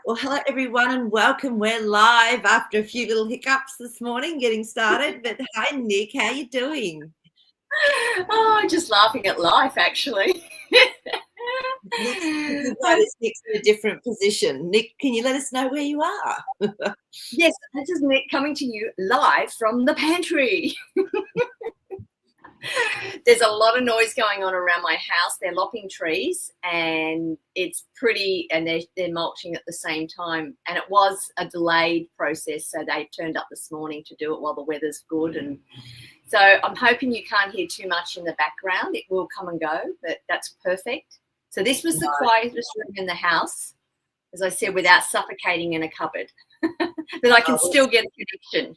Well, hello everyone and welcome. We're live after a few little hiccups this morning getting started. But hi Nick, how you doing? Oh, just laughing at life, actually. Nick's in a different position. Nick, can you let us know where you are? Yes, this is Nick coming to you live from the pantry. There's a lot of noise going on around my house. They're lopping trees and it's pretty, and they're mulching at the same time. And it was a delayed process, so they turned up this morning to do it while the weather's good. And so I'm hoping you can't hear too much in the background. It will come and go, but that's perfect. So this was the quietest room in the house, as I said, without suffocating in a cupboard. But I can still get a connection.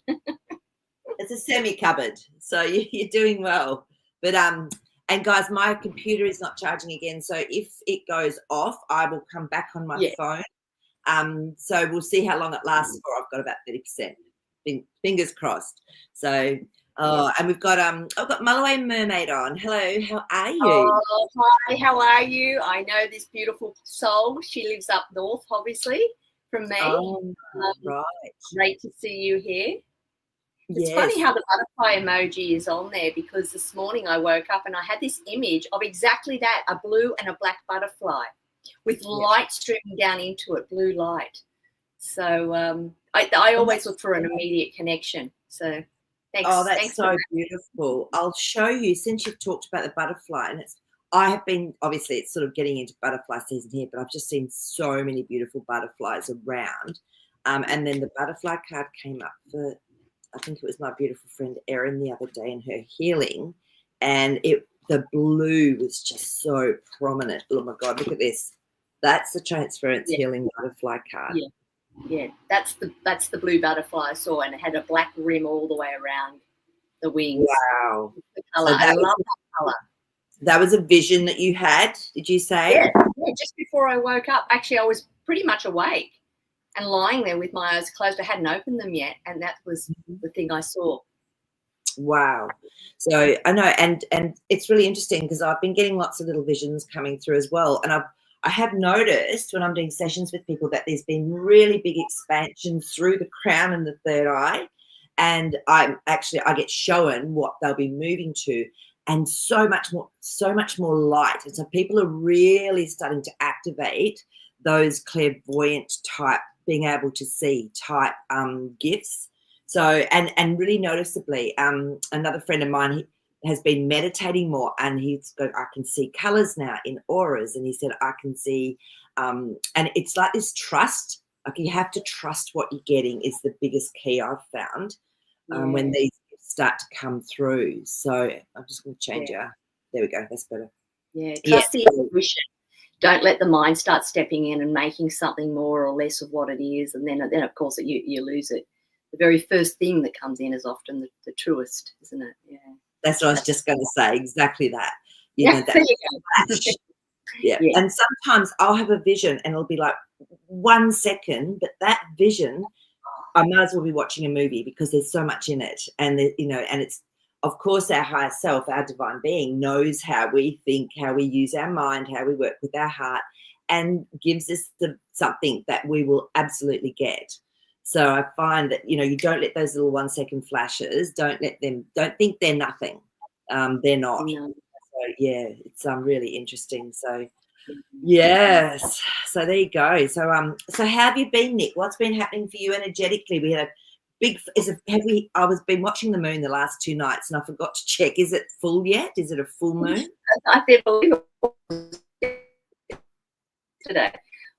It's a semi-cupboard, so you're doing well. But and guys, my computer is not charging again, so if it goes off, I will come back on my phone. So we'll see how long it lasts for. I've got about 30%. Fingers crossed. So and we've got I've got Mulloway Mermaid on. Hello, how are you? Oh, hi, how are you? I know this beautiful soul. She lives up north, obviously, from me. Right. Great to see you here. It's funny how the butterfly emoji is on there, because this morning I woke up and I had this image of exactly that, a blue and a black butterfly with light streaming down into it, blue light. So I always look for an immediate connection. So thanks. Oh, that's so beautiful. I'll show you, since you've talked about the butterfly, and I have been, obviously it's sort of getting into butterfly season here, but I've just seen so many beautiful butterflies around. And then the butterfly card came up for, I think it was my beautiful friend Erin the other day in her healing, and the blue was just so prominent. Oh my God, look at this. That's the Transference Healing Butterfly card. Yeah, that's the blue butterfly I saw, and it had a black rim all the way around the wings. Wow. The colour. I love that colour. That was a vision that you had, did you say? Yeah, just before I woke up. Actually, I was pretty much awake and lying there with my eyes closed. I hadn't opened them yet, and that was the thing I saw. Wow. So I know, and it's really interesting because I've been getting lots of little visions coming through as well. And I have noticed when I'm doing sessions with people that there's been really big expansion through the crown and the third eye. And I get shown what they'll be moving to, and so much more light. And so people are really starting to activate those clairvoyant type, being able to see type gifts. So, and really noticeably, another friend of mine, he has been meditating more, and he's got, I can see colors now in auras, and he said, I can see, and it's like this trust, like you have to trust what you're getting is the biggest key I've found when these start to come through. So I'm just going to change there we go, that's better. Trust the intuition. Don't let the mind start stepping in and making something more or less of what it is, and then of course you lose it. The very first thing that comes in is often the truest, isn't it? Yeah. That's what I was just going to say. Exactly that. You know, that yeah. And sometimes I'll have a vision and it'll be like 1 second, but that vision, I might as well be watching a movie because there's so much in it. And, and it's, of course, our higher self, our divine being, knows how we think, how we use our mind, how we work with our heart, and gives us something that we will absolutely get. So I find that, you don't let those little 1 second flashes, don't think they're nothing. They're not. No. So it's really interesting. So yes. So there you go. So how have you been, Nick? What's been happening for you energetically? We had a big, I was been watching the moon the last 2 nights and I forgot to check. Is it full yet? Is it a full moon? I can't believe it was today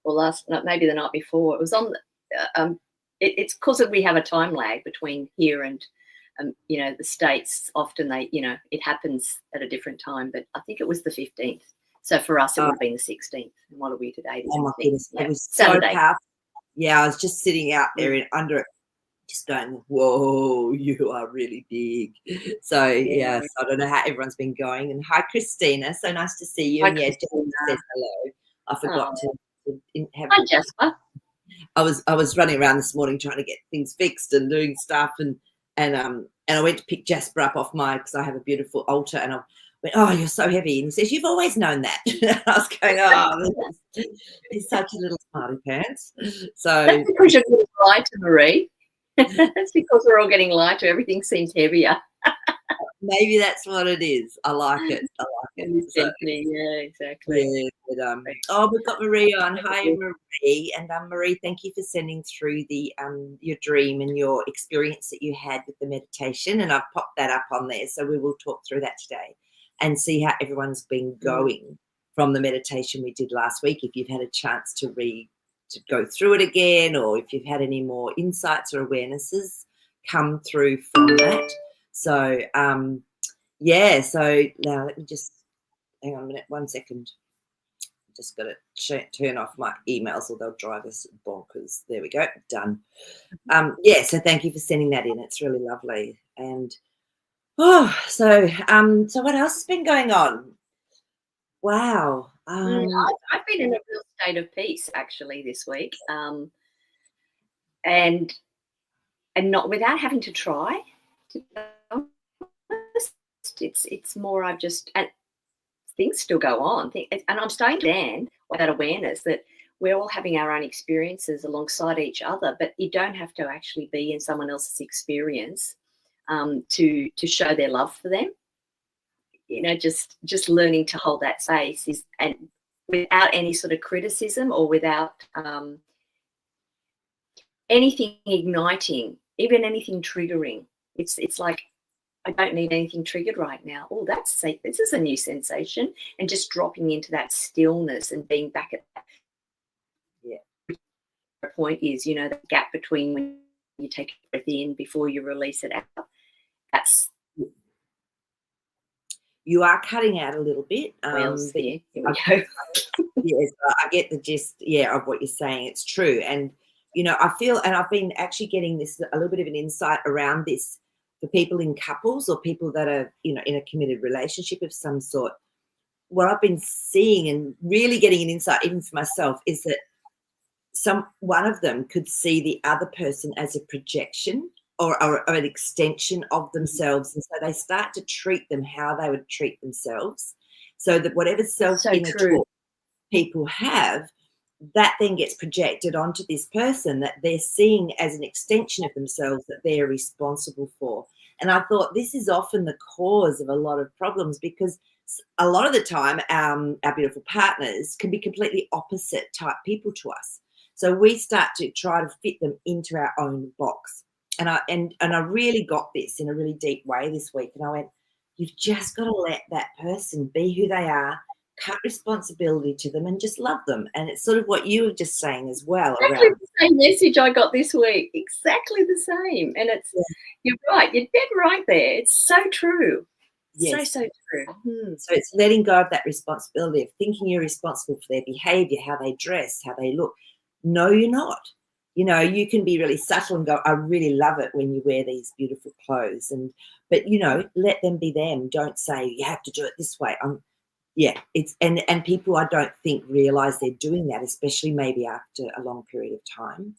or maybe the night before. It was on it's because we have a time lag between here and, the States. Often it happens at a different time, but I think it was the 15th. So for us, it would have been the 16th. And what are we today? Oh my goodness, it was Saturday. So powerful. Yeah, I was just sitting out there under it, just going, whoa, you are really big. So yes, I don't know how everyone's been going. And hi, Christina. So nice to see you. Hi, and Jessica says hello. I forgot to have. Hi, Jessica. I was running around this morning trying to get things fixed and doing stuff, and I went to pick Jasper up off because I have a beautiful altar, and went, "Oh, you're so heavy." And he says, "You've always known that." I was going, "Oh, he's such a little smarty pants." So That's because you're getting lighter, Marie. That's because we're all getting lighter. Everything seems heavier. maybe that's what it is. I like it. I like it. So, Yeah, exactly. yeah, but, oh, we've got Marie on. Hi, Marie. And Marie, thank you for sending through the your dream and your experience that you had with the meditation. And I've popped that up on there. So we will talk through that today and see how everyone's been going from the meditation we did last week. If you've had a chance to go through it again, or if you've had any more insights or awarenesses come through from that. So, yeah, so now let me just hang on a minute, 1 second. Just got to turn off my emails or they'll drive us bonkers. There we go, done. Yeah, so thank you for sending that in. It's really lovely. And so what else has been going on? Wow. I've been in a real state of peace actually this week, and not without having to try. To be honest. It's more I've just and things still go on, and I'm starting to understand that awareness that we're all having our own experiences alongside each other, but you don't have to actually be in someone else's experience to show their love for them. You know, just learning to hold that space is, and without any sort of criticism or without anything igniting, even anything triggering. It's like, I don't need anything triggered right now. Oh, this is a new sensation, and just dropping into that stillness and being back at that. Yeah. The point is, you know, the gap between when you take a breath in before you release it out. That's. You are cutting out a little bit. Here we go. Yes, I get the gist, of what you're saying. It's true. And, you know, I feel, and I've been actually getting this, a little bit of an insight around this for people in couples or people that are, you know, in a committed relationship of some sort. What I've been seeing and really getting an insight, even for myself, is that one of them could see the other person as a projection or an extension of themselves. And so they start to treat them how they would treat themselves. So that whatever self-inner talk people have, that then gets projected onto this person that they're seeing as an extension of themselves that they're responsible for. And I thought this is often the cause of a lot of problems, because a lot of the time our beautiful partners can be completely opposite type people to us. So we start to try to fit them into our own box. And I really got this in a really deep way this week. And I went, you've just got to let that person be who they are, cut responsibility to them, and just love them. And it's sort of what you were just saying as well. Exactly the same message I got this week. Exactly the same. And it's, you're right. You're dead right there. It's so true. Yes. So true. So it's letting go of that responsibility of thinking you're responsible for their behavior, how they dress, how they look. No, you're not. You know, you can be really subtle and go, I really love it when you wear these beautiful clothes. But, you know, let them be them. Don't say you have to do it this way. It's and people I don't think realize they're doing that, especially maybe after a long period of time.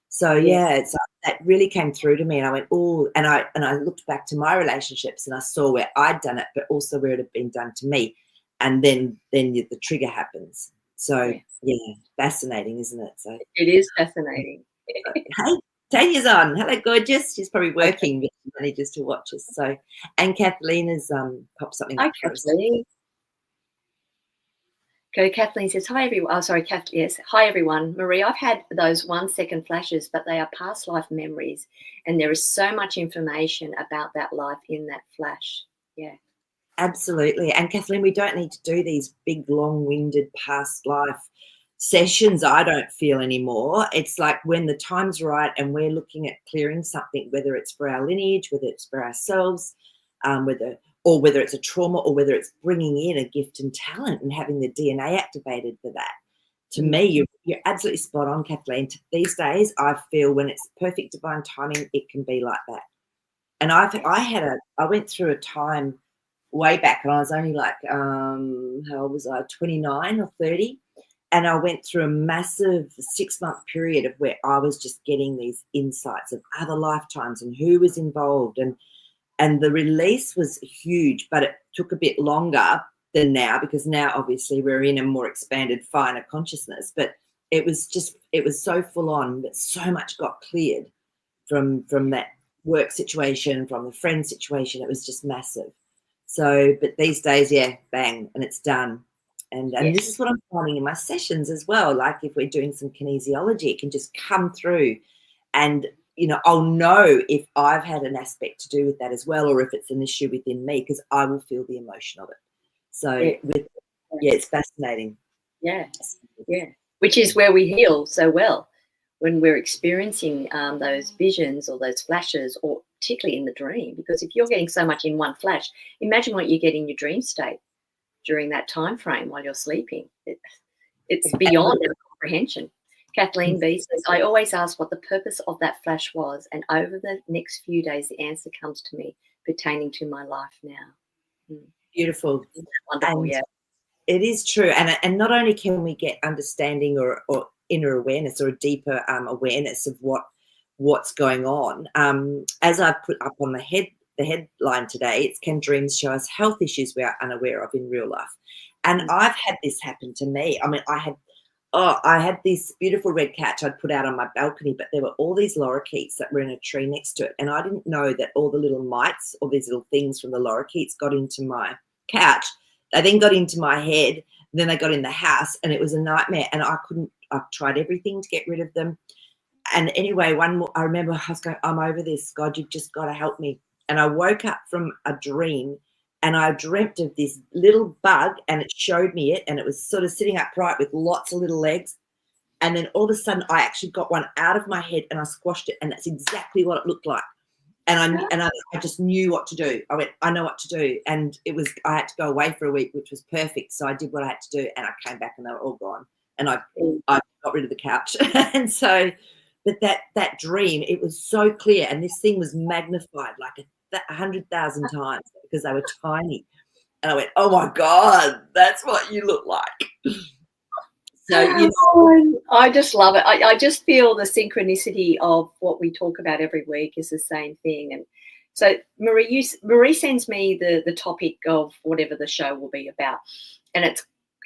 So it's that really came through to me, and I went, oh, and I looked back to my relationships and I saw where I'd done it, but also where it had been done to me, and then the trigger happens. So fascinating, isn't it? So it is fascinating. Hey, Tanya's on. Hello, gorgeous. She's probably working, but she manages to watch us. So, and Kathleen has popped something up. Hi, Kathleen. Okay, Kathleen says, hi, everyone. Oh, sorry, yes. Hi, everyone. Marie, I've had those 1 second flashes, but they are past life memories. And there is so much information about that life in that flash. Yeah. Absolutely. And Kathleen, we don't need to do these big, long-winded past life sessions, I don't feel anymore. It's like when the time's right and we're looking at clearing something, whether it's for our lineage, whether it's for ourselves, whether it's a trauma, or whether it's bringing in a gift and talent and having the DNA activated for that. To me, you're absolutely spot on, Kathleen. These days, I feel when it's perfect divine timing, it can be like that. And I went through a time way back, and I was only like, how old was I? 29 or 30. And I went through a massive 6-month period of where I was just getting these insights of other lifetimes and who was involved. And the release was huge, but it took a bit longer than now, because now obviously we're in a more expanded, finer consciousness. But it was so full on that so much got cleared from that work situation, from the friend situation. It was just massive. So, but these days, yeah, bang, and it's done. And this is what I'm finding in my sessions as well. Like if we're doing some kinesiology, it can just come through, and I'll know if I've had an aspect to do with that as well, or if it's an issue within me, because I will feel the emotion of it. So it's fascinating. Yeah. Which is where we heal so well, when we're experiencing those visions or those flashes, or particularly in the dream. Because if you're getting so much in one flash, imagine what you get in your dream state during that time frame while you're sleeping. It's beyond our comprehension. Kathleen B says, I always ask what the purpose of that flash was, and over the next few days the answer comes to me pertaining to my life now. Beautiful. Wonderful, and it is true. And not only can we get understanding or inner awareness, or a deeper awareness of what's going on, as I put up on the headline today, it's can dreams show us health issues we are unaware of in real life. And I've had this happen to me. I mean, I had this beautiful red couch I'd put out on my balcony, but there were all these lorikeets that were in a tree next to it. And I didn't know that all the little mites, or these little things from the lorikeets, got into my couch. They then got into my head. Then they got in the house, and it was a nightmare. And I've tried everything to get rid of them. And anyway, I remember I was going, I'm over this. God, you've just got to help me. And I woke up from a dream, and I dreamt of this little bug, and it showed me it, and it was sort of sitting upright with lots of little legs. And then all of a sudden I actually got one out of my head and I squashed it, and that's exactly what it looked like. And I just knew what to do. I went, I know what to do. And I had to go away for a week, which was perfect. So I did what I had to do, and I came back and they were all gone. And I got rid of the couch. And so, but that dream, it was so clear, and this thing was magnified like 100,000 times, because they were tiny. And I went, oh my God, that's what you look like. So, I just love it. I just feel the synchronicity of what we talk about every week is the same thing. And so Marie sends me the topic of whatever the show will be about, and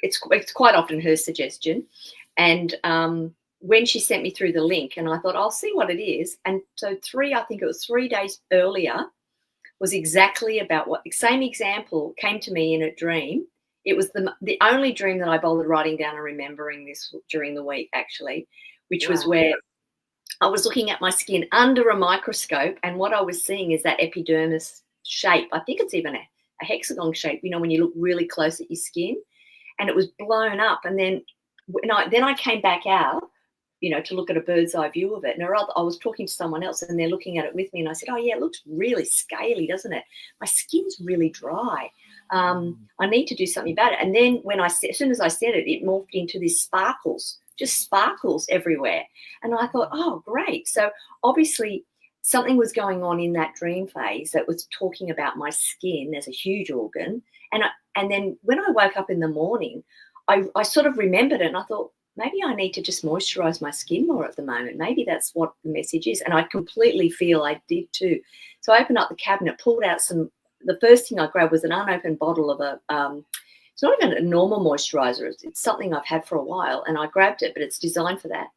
it's quite often her suggestion. And when she sent me through the link, and I thought, I'll see what it is. And so I think it was 3 days earlier, was exactly about what the same example came to me in a dream. It was the only dream that I bothered writing down and remembering this during the week, actually, which was where I was looking at my skin under a microscope, and what I was seeing is that epidermis shape. I think it's even a hexagon shape, when you look really close at your skin, and it was blown up. And then I came back out, to look at a bird's eye view of it. And I was talking to someone else, and they're looking at it with me, and I said, oh yeah, it looks really scaly, doesn't it? My skin's really dry. I need to do something about it. And then as soon as I said it, it morphed into this sparkles everywhere. And I thought, oh, great. So obviously something was going on in that dream phase that was talking about my skin as a huge organ. And then when I woke up in the morning, I sort of remembered it, and I thought, maybe I need to just moisturize my skin more at the moment. Maybe that's what the message is. And I completely feel I did too. So I opened up the cabinet, pulled out the first thing I grabbed was an unopened bottle of it's not even a normal moisturizer. It's something I've had for a while, and I grabbed it, but it's designed for that.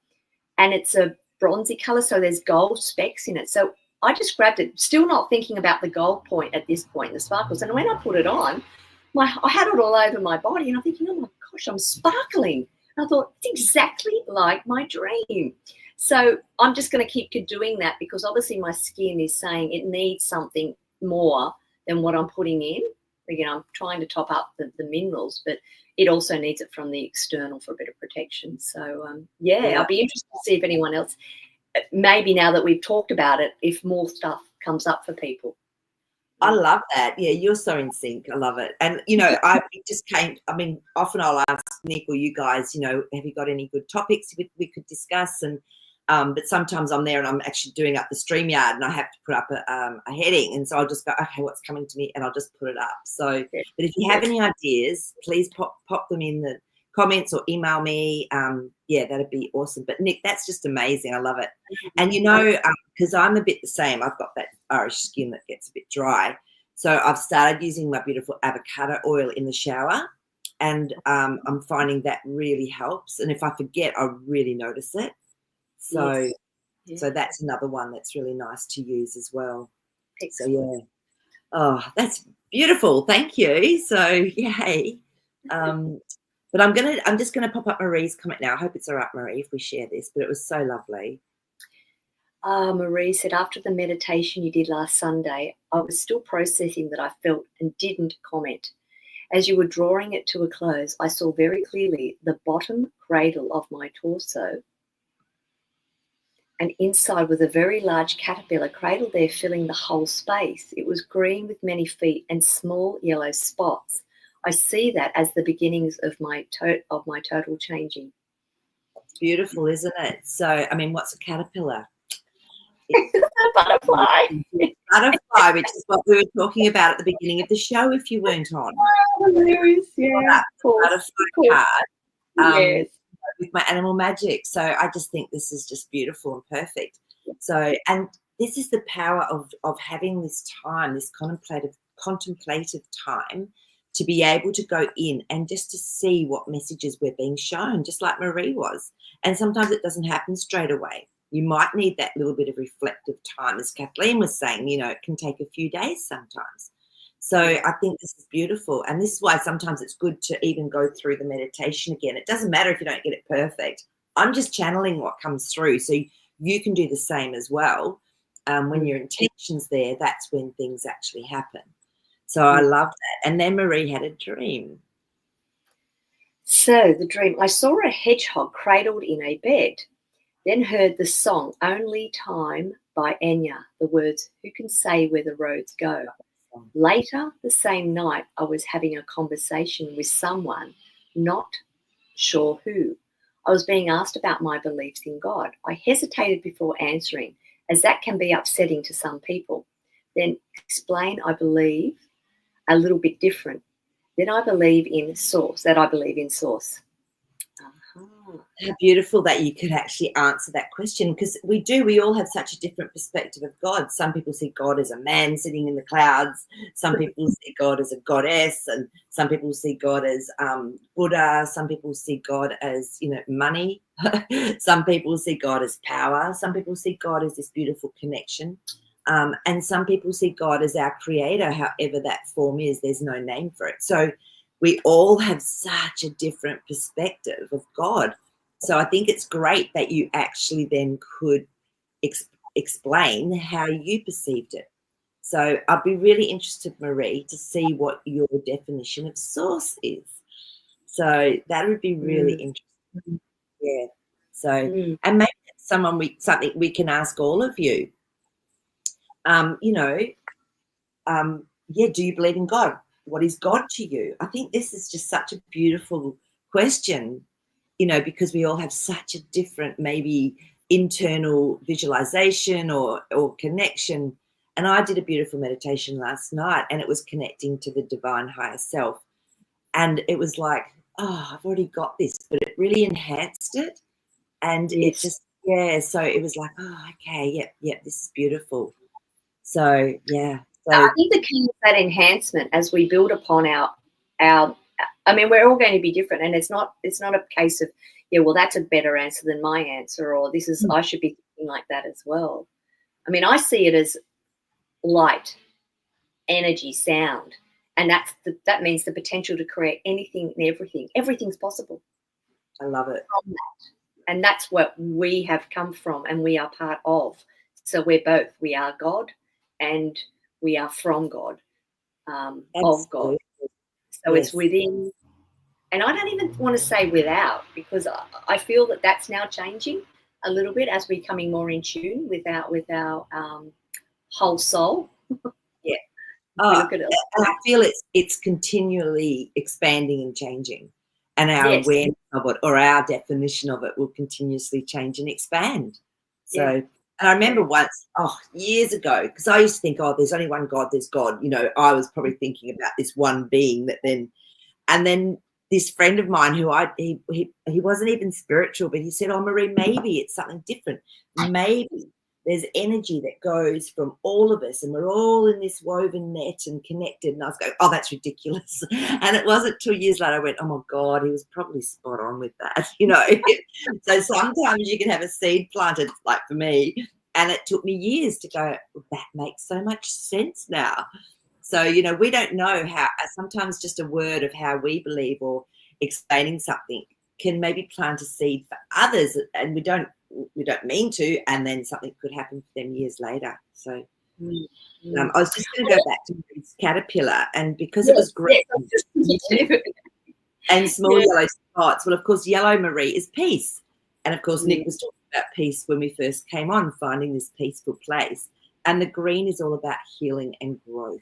And it's a bronzy color, so there's gold specks in it. So I just grabbed it, still not thinking about the gold point at this point, the sparkles. And when I put it on, I had it all over my body, and I'm thinking, oh my gosh, I'm sparkling. And I thought, it's exactly like my dream. So I'm just going to keep doing that, because obviously my skin is saying it needs something more than what I'm putting in. I'm trying to top up the minerals, but it also needs it from the external for a bit of protection. So, I'll be interested to see if anyone else, maybe now that we've talked about it, if more stuff comes up for people. I love that. Yeah, you're so in sync. I love it. And, often I'll ask Nick or you guys, have you got any good topics we could discuss? And but sometimes I'm there and I'm actually doing up the StreamYard, and I have to put up a heading. And so I'll just go, okay, what's coming to me? And I'll just put it up. So, but if you have any ideas, please pop them in the comments or email me. Yeah, that'd be awesome. But Nick, that's just amazing. I love it. And you know, because I'm a bit the same, I've got that Irish skin that gets a bit dry. So I've started using my beautiful avocado oil in the shower, and I'm finding that really helps. And if I forget, I really notice it. So, Yes. Yeah. so that's another one that's really nice to use as well. Excellent. So yeah. Oh, that's beautiful. Thank you. So yay. But I'm just gonna pop up Marie's comment now. I hope it's all right, Marie, if we share this, but it was so lovely. Marie said, after the meditation you did last Sunday, I was still processing that I felt and didn't comment. As you were drawing it to a close, I saw very clearly the bottom cradle of my torso, and inside was a very large caterpillar cradle there filling the whole space. It was green with many feet and small yellow spots. I see that as the beginnings of my total changing. It's beautiful, isn't it? So, I mean, what's a caterpillar? It's a butterfly. Butterfly, which is what we were talking about at the beginning of the show, if you weren't on. Hilarious, yeah. Butterfly card. Yes. With my animal magic. So I just think this is just beautiful and perfect. So, and this is the power of having this time, this contemplative time, to be able to go in and just to see what messages we're being shown, just like Marie was. And sometimes it doesn't happen straight away. You might need that little bit of reflective time. As Kathleen was saying, you know, it can take a few days sometimes. So I think this is beautiful. And this is why sometimes it's good to even go through the meditation again. It doesn't matter if you don't get it perfect. I'm just channeling what comes through. So you can do the same as well. When your intention's there, that's when things actually happen. So I love that. And then Marie had a dream. So the dream, I saw a hedgehog cradled in a bed, then heard the song Only Time by Enya, the words, who can say where the roads go? Later the same night, I was having a conversation with someone, not sure who. I was being asked about my beliefs in God. I hesitated before answering, as that can be upsetting to some people. Then explain I believe a little bit different. Then I believe in source, that I believe in source. How beautiful that you could actually answer that question, because we all have such a different perspective of God. Some people see God as a man sitting in the clouds. Some people see God as a goddess, and some people see God as Buddha. Some people see God as, you know, money. Some people see God as power. Some people see God as this beautiful connection. And some people see God as our creator, however that form is. There's no name for it. So we all have such a different perspective of God. So I think it's great that you actually then could explain how you perceived it. So I'd be really interested, Marie, to see what your definition of source is. So that would be really interesting. Yeah. So, and maybe it's something we can ask all of you. You know, do you believe in God? What is God to you? I think this is just such a beautiful question, you know, because we all have such a different, maybe internal visualization or connection. And I did a beautiful meditation last night, and it was connecting to the divine higher self. And it was like, oh, I've already got this, but it really enhanced it. And it just, so it was like, oh, okay, yep, this is beautiful. So, yeah. So I think the key is that enhancement as we build upon our I mean, we're all going to be different, and it's not a case of, yeah, well, that's a better answer than my answer, or this is, I should be thinking like that as well. I mean, I see it as light, energy, sound, and that means the potential to create anything and everything. Everything's possible. I love it. From that. And that's what we have come from, and we are part of. So we're both. We are God, and we are from God, of God. So it's within, and I don't even want to say without, because I feel that that's now changing a little bit as we're coming more in tune with our whole soul. Yeah. Look at it. And I feel it's continually expanding and changing, and our awareness of it, or our definition of it, will continuously change and expand. So. And I remember once, years ago, because I used to think, there's only one God, there's God. You know, I was probably thinking about this one being that then, and then this friend of mine who he wasn't even spiritual, but he said, "Oh, Marie, maybe it's something different. Maybe there's energy that goes from all of us, and we're all in this woven net and connected." And I was going, "Oh, that's ridiculous." And it wasn't 2 years later I went, "Oh my God, he was probably spot on with that." So sometimes you can have a seed planted, like for me, and it took me years to go, that makes so much sense now. So, we don't know how, sometimes just a word of how we believe or explaining something can maybe plant a seed for others, and we don't mean to, and then something could happen for them years later. So I was just going to go back to this caterpillar, and because it was green and small yellow spots, well, of course, yellow, Marie, is peace. And of course, Nick was talking about peace when we first came on, finding this peaceful place. And the green is all about healing and growth.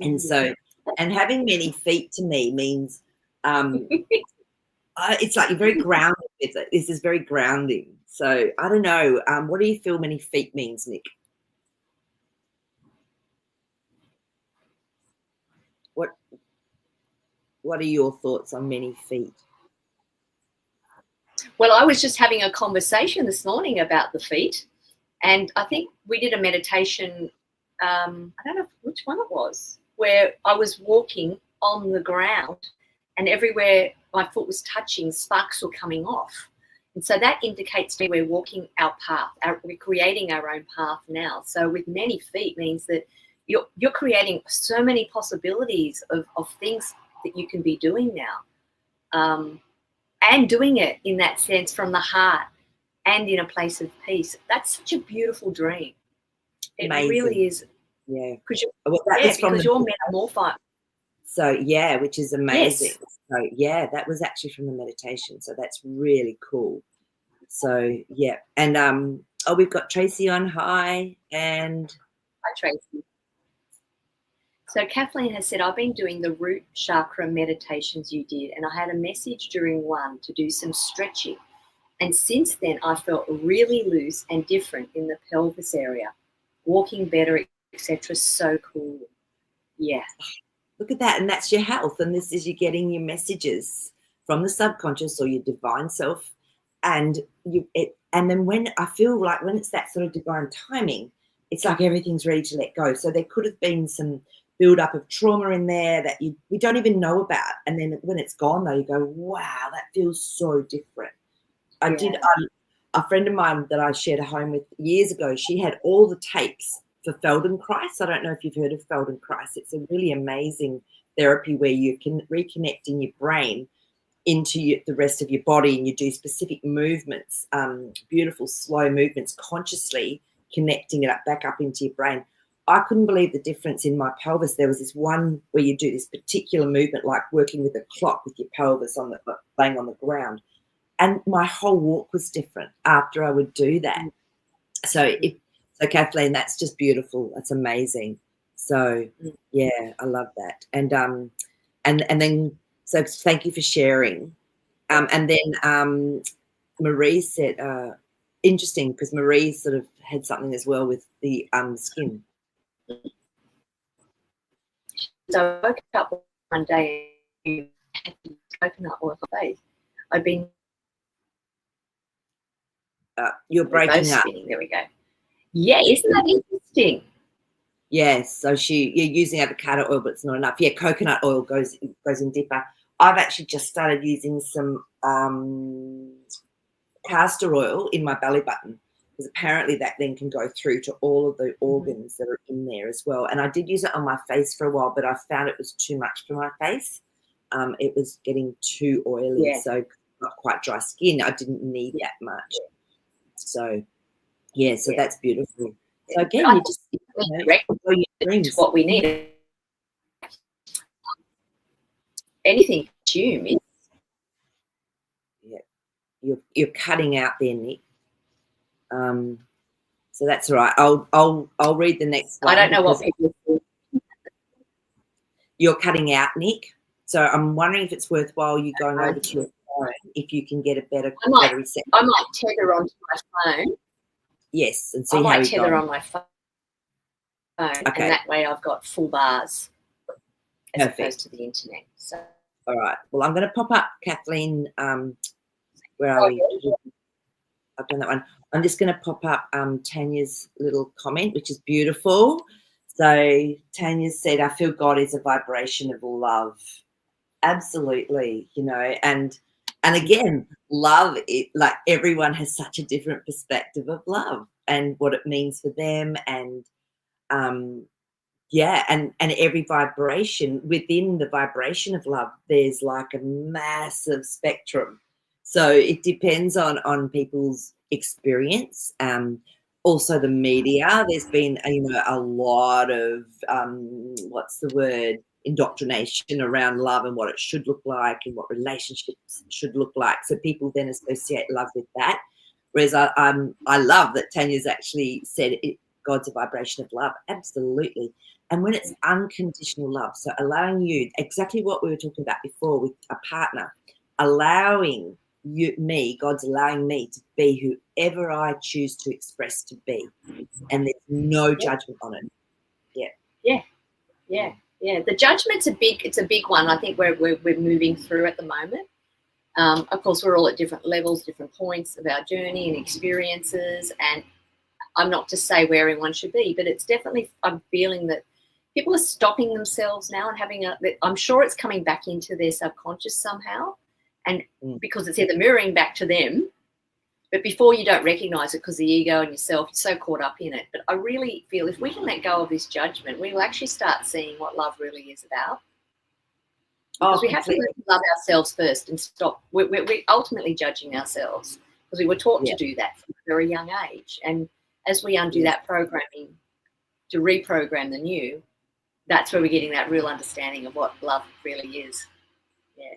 And so, and having many feet to me means it's like you're very grounded with it. This is very grounding. So I don't know. What do you feel many feet means, Nick? What are your thoughts on many feet? Well, I was just having a conversation this morning about the feet, and I think we did a meditation. I don't know which one it was, where I was walking on the ground, and everywhere my foot was touching, sparks were coming off. And so that indicates to me we're walking our path. We're creating our own path now. So with many feet means that you're creating so many possibilities of things that you can be doing now. And doing it in that sense from the heart and in a place of peace. That's such a beautiful dream. It Amazing. really is. Yeah. Because you're metamorphosed. So, which is amazing. Yes. So, that was actually from the meditation. So that's really cool. So, And, we've got Tracy on. Hi. And hi, Tracy. So Kathleen has said, I've been doing the root chakra meditations you did, and I had a message during one to do some stretching. And since then, I felt really loose and different in the pelvis area, walking better, etc. So cool. Yeah. Look at that. And that's your health. And this is you getting your messages from the subconscious or your divine self. And then when I feel like when it's that sort of divine timing, it's like everything's ready to let go. So there could have been some build-up of trauma in there that we don't even know about. And then when it's gone, though, you go, wow, that feels so different. I did a friend of mine that I shared a home with years ago, she had all the tapes for Feldenkrais. I don't know if you've heard of Feldenkrais. It's a really amazing therapy where you can reconnect in your brain into the rest of your body, and you do specific movements, beautiful slow movements, consciously connecting it back up into your brain. I couldn't believe the difference in my pelvis. There was this one where you do this particular movement, like working with a clock with your pelvis laying on the ground. And my whole walk was different after I would do that. So Kathleen, that's just beautiful. That's amazing. So I love that. And then so thank you for sharing. And then Marie said, interesting, because Marie sort of had something as well with the skin. So I woke up one day and had coconut oil for face. I've been. You're breaking up. Spinning. There we go. Yeah, isn't that interesting? Yes. So you're using avocado oil, but it's not enough. Yeah, coconut oil goes in deeper. I've actually just started using some castor oil in my belly button, because apparently that then can go through to all of the organs that are in there as well. And I did use it on my face for a while, but I found it was too much for my face. It was getting too oily, so not quite dry skin. I didn't need that much. So, so that's beautiful. So again, you just what we need. Anything consume is. Yeah, you're cutting out there, Nick. So that's all right. I'll read the next one. I don't know what people think. You're cutting out, Nick. So I'm wondering if it's worthwhile you going over to your phone, if you can get a better reception. I might tether onto my phone. Yes, and see I how might tether on my phone, okay. And that way I've got full bars as opposed to the internet. So All right. Well, I'm going to pop up Kathleen. Where are we? I've done that one. I'm just going to pop up Tanya's little comment, which is beautiful. So Tanya said, I feel God is a vibration of love. Absolutely, and again, love, like everyone has such a different perspective of love and what it means for them. And and every vibration, within the vibration of love, there's like a massive spectrum. So it depends on people's experience. Also the media, there's been a lot of what's the word, indoctrination around love and what it should look like and what relationships should look like. So people then associate love with that. Whereas I love that Tanya's actually said God's a vibration of love. Absolutely. And when it's unconditional love, so allowing you, exactly what we were talking about before with a partner, allowing God's allowing me to be whoever I choose to express to be. And there's no judgment on it. Yeah. The judgment's a big one. I think we're moving through at the moment. Of course, we're all at different levels, different points of our journey and experiences. And I'm not to say where everyone should be, but it's definitely, I'm feeling that people are stopping themselves now and I'm sure it's coming back into their subconscious somehow. And because it's either mirroring back to them, but before you don't recognize it because the ego and yourself, you're so caught up in it. But I really feel if we can let go of this judgment, we will actually start seeing what love really is about. Because we have to love ourselves first and stop. We're ultimately judging ourselves because we were taught to do that from a very young age. And as we undo that programming to reprogram the new, that's where we're getting that real understanding of what love really is.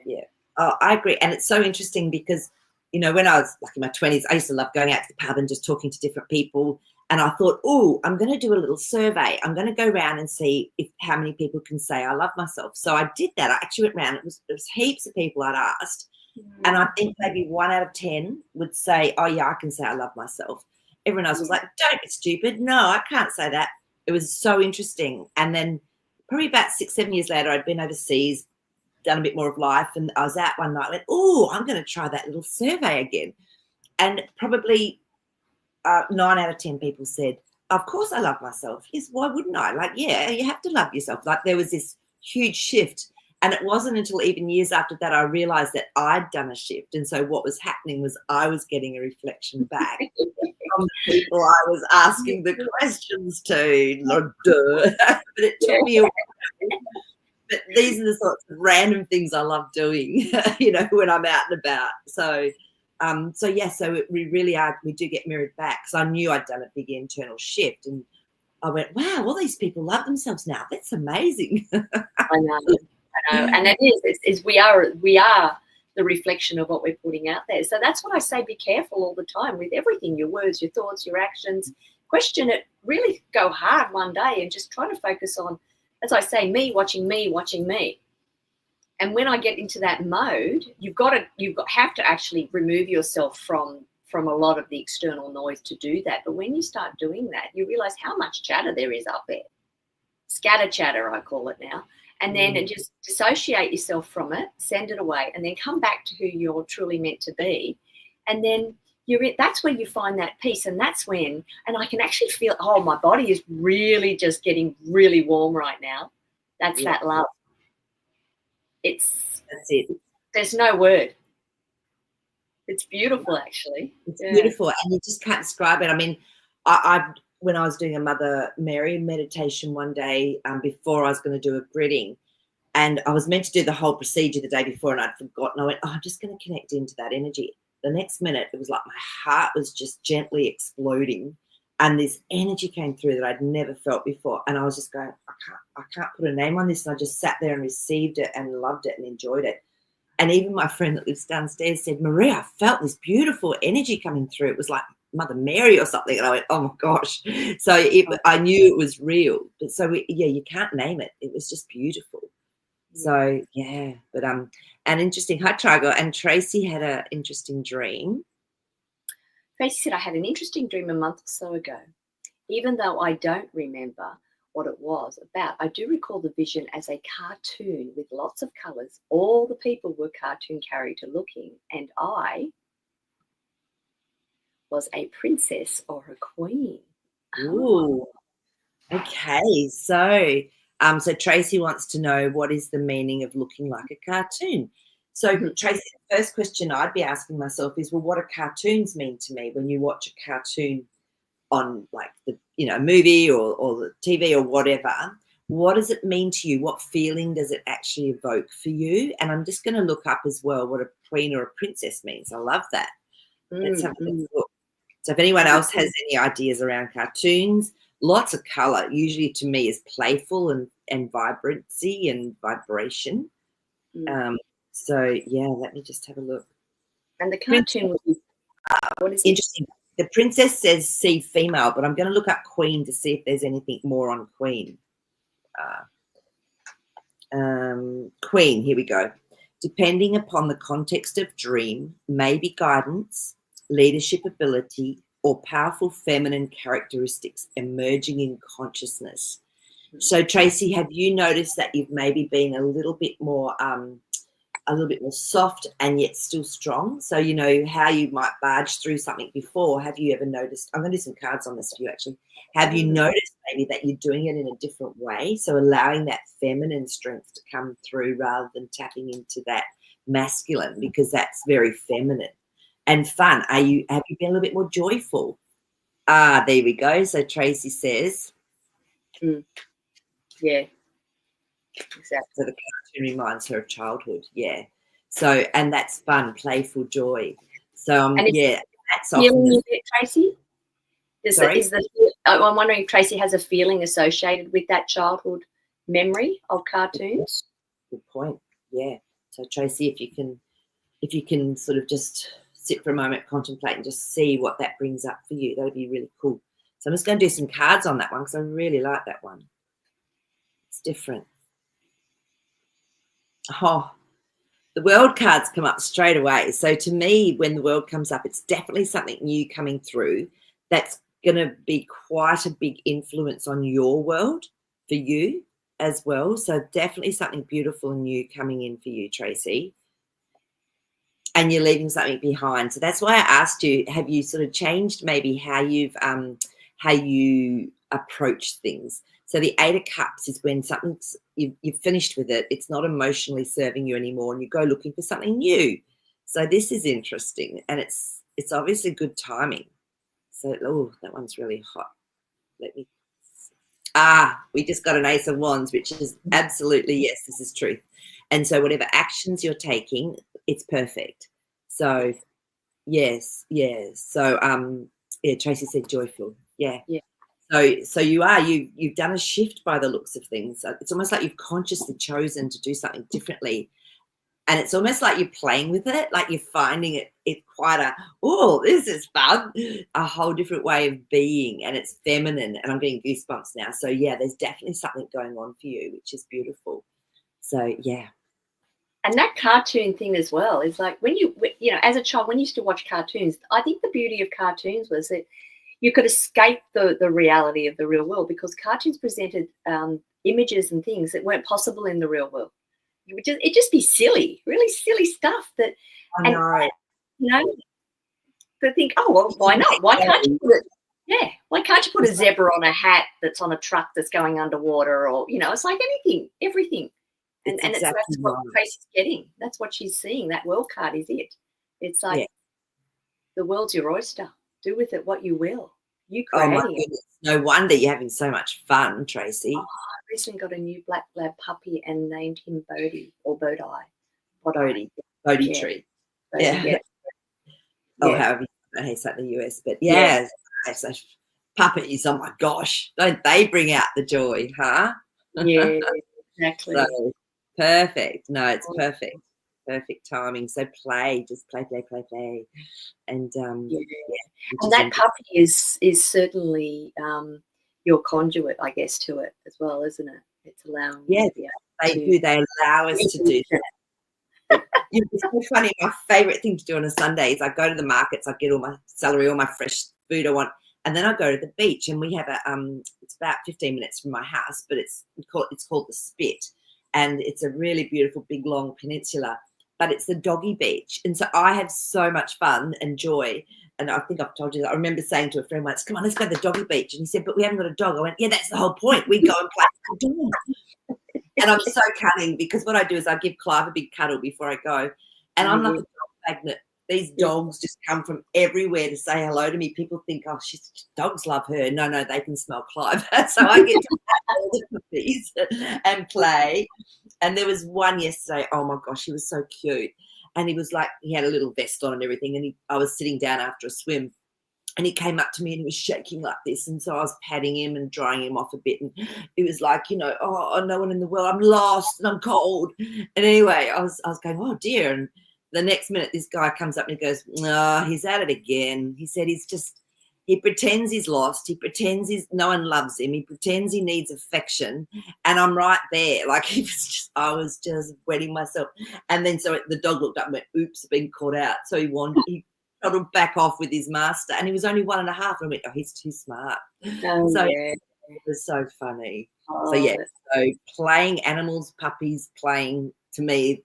Yeah. Oh, I agree. And it's so interesting because, when I was like in my 20s, I used to love going out to the pub and just talking to different people. And I thought, I'm going to do a little survey. I'm going to go around and see how many people can say I love myself. So I did that. I actually went around. It was heaps of people I'd asked. And I think maybe 1 out of 10 would say, oh, yeah, I can say I love myself. Everyone else was like, don't be stupid. No, I can't say that. It was so interesting. And then probably about 6-7 years later, I'd been overseas, done a bit more of life, and I was out one night, went, I'm going to try that little survey again. And probably 9 out of 10 people said, of course I love myself. Yes, why wouldn't I? Like, yeah, you have to love yourself. Like there was this huge shift. And it wasn't until even years after that I realized that I'd done a shift. And so what was happening was I was getting a reflection back from the people I was asking the questions to. But it took me a while. But these are the sorts of random things I love doing, when I'm out and about. So we do get mirrored back. So I knew I'd done a big internal shift, and I went, wow, all these people love themselves now. That's amazing. I know. And it is we are the reflection of what we're putting out there. So that's what I say, be careful all the time with everything, your words, your thoughts, your actions. Question it, really go hard one day and just try to focus on, as I say, me watching me. And when I get into that mode, you have to actually remove yourself from a lot of the external noise to do that. But when you start doing that, you realize how much chatter there is up there. Scatter chatter, I call it now. And then just dissociate yourself from it, send it away, and then come back to who you're truly meant to be. And then that's where you find that peace. And that's when, and I can actually feel, my body is really just getting really warm right now. That's that love. That's it. There's no word. It's beautiful, actually. It's beautiful, and you just can't describe it. I mean, when I was doing a Mother Mary meditation one day before I was going to do a gritting, and I was meant to do the whole procedure the day before, and I'd forgotten. I went, I'm just going to connect into that energy. The next minute, it was like my heart was just gently exploding, and this energy came through that I'd never felt before. And I was just going, I can't put a name on this. And I just sat there and received it and loved it and enjoyed it. And even my friend that lives downstairs said, Maria, I felt this beautiful energy coming through. It was like Mother Mary or something. And I went, oh my gosh. So I knew it was real. But so you can't name it. It was just beautiful. So but and interesting. Hi, Trigo. And Tracy had an interesting dream. Tracy said, I had an interesting dream a month or so ago. Even though I don't remember, what it was about. I do recall the vision as a cartoon with lots of colours. All the people were cartoon character looking, and I was a princess or a queen. Ooh. Okay, so so Tracy wants to know, what is the meaning of looking like a cartoon? So Tracy, the first question I'd be asking myself is, well, what do cartoons mean to me? When you watch a cartoon on like the movie or the TV or whatever, what does it mean to you? What feeling does it actually evoke for you? And I'm just going to look up as well what a queen or a princess means. I love that. Let's have a look. So if anyone else has any ideas around cartoons, lots of colour usually to me is playful and vibrancy and vibration. So yeah, let me just have a look. And the cartoon would be, what is interesting. The princess says see female, but I'm going to look up queen to see if there's anything more on queen. Queen, here we go. Depending upon the context of dream, may be guidance, leadership ability, or powerful feminine characteristics emerging in consciousness. So Tracy, have you noticed that you've maybe been a little bit more soft and yet still strong? So you know how you might barge through something before. Have you ever noticed? I'm going to do some cards on this for you actually. Have you noticed maybe that you're doing it in a different way? So allowing that feminine strength to come through rather than tapping into that masculine, because that's very feminine and fun. Have you been a little bit more joyful? There we go. So Tracy says, yeah, exactly. So the cartoon reminds her of childhood. Yeah. So, and that's fun, playful joy. So that's often Tracy. Sorry? I'm wondering if Tracy has a feeling associated with that childhood memory of cartoons. Good point. Yeah. So Tracy, if you can sort of just sit for a moment, contemplate, and just see what that brings up for you, that would be really cool. So I'm just going to do some cards on that one because I really like that one. It's different. Oh, the world cards come up straight away. So to me, when the world comes up, it's definitely something new coming through that's going to be quite a big influence on your world for you as well. So definitely something beautiful and new coming in for you, Tracy. And you're leaving something behind. So that's why I asked you, have you sort of changed maybe how you approach things? So the 8 of Cups is when something's you've finished with it. It's not emotionally serving you anymore, and you go looking for something new. So this is interesting, and it's obviously good timing. So that one's really hot. Let me. We just got an Ace of Wands, which is absolutely yes, this is truth. And so whatever actions you're taking, it's perfect. So yes. So Tracy said joyful. Yeah. So you've done a shift by the looks of things. It's almost like you've consciously chosen to do something differently. And it's almost like you're playing with it, like you're finding it quite this is fun, a whole different way of being, and it's feminine, and I'm getting goosebumps now. So yeah, there's definitely something going on for you, which is beautiful. So yeah. And that cartoon thing as well is like when you as a child, when you used to watch cartoons, I think the beauty of cartoons was that you could escape the reality of the real world, because cartoons presented images and things that weren't possible in the real world. It'd just be silly, really silly stuff that, but think, oh, well, why not? Why can't you put it? Yeah, why can't you put a zebra on a hat that's on a truck that's going underwater, or it's like anything, everything, and that's what Tracy's getting. That's what she's seeing. That world card is it. It's like the world's your oyster. Do with it what you will. You create it. No wonder you're having so much fun, Tracy. I recently got a new black lab puppy and named him Bodhi or Bodhi. Bodhi tree. Yeah. However you say it in the US, but so puppies, oh my gosh, don't they bring out the joy, huh? Yeah, exactly. So, perfect. No, it's perfect. Perfect timing. So just play. And and that puppy is certainly your conduit, I guess, to it as well, isn't it? It's allowing you to be able to. They allow us to do that. It's so funny. My favourite thing to do on a Sunday is I go to the markets, I get all my celery, all my fresh food I want, And then I go to the beach, and we have it's about 15 minutes from my house, but it's called the Spit, and it's a really beautiful, big, long peninsula. But it's the doggy beach, and so I have so much fun and joy. And I think I've told you that. I remember saying to a friend once, "Come on, let's go to the doggy beach," and he said, "But we haven't got a dog." I went, "Yeah, that's the whole point. We go and play with the dog." And I'm so cunning, because what I do is I give Clive a big cuddle before I go, and I'm like a dog magnet. These dogs just come from everywhere to say hello to me. People think, "Oh, dogs love her." No, they can smell Clive. So I get to pat all the puppies and play. And there was one yesterday. Oh my gosh, he was so cute. And he was like, he had a little vest on and everything. And I was sitting down after a swim, and he came up to me and he was shaking like this. And so I was patting him and drying him off a bit. And he was like, "Oh, no one in the world. I'm lost and I'm cold." And anyway, I was going, "Oh dear." And the next minute, this guy comes up and he goes, "Oh, he's at it again." He said he pretends he's lost. He pretends no one loves him. He pretends he needs affection. And I'm right there. Like, I was just wetting myself. And then so the dog looked up and went, "Oops, been caught out." So he toddled back off with his master. And he was only 1.5. And I went, "Oh, he's too smart." So yeah. it was so funny. Oh, So yeah, so playing animals, puppies, playing, to me,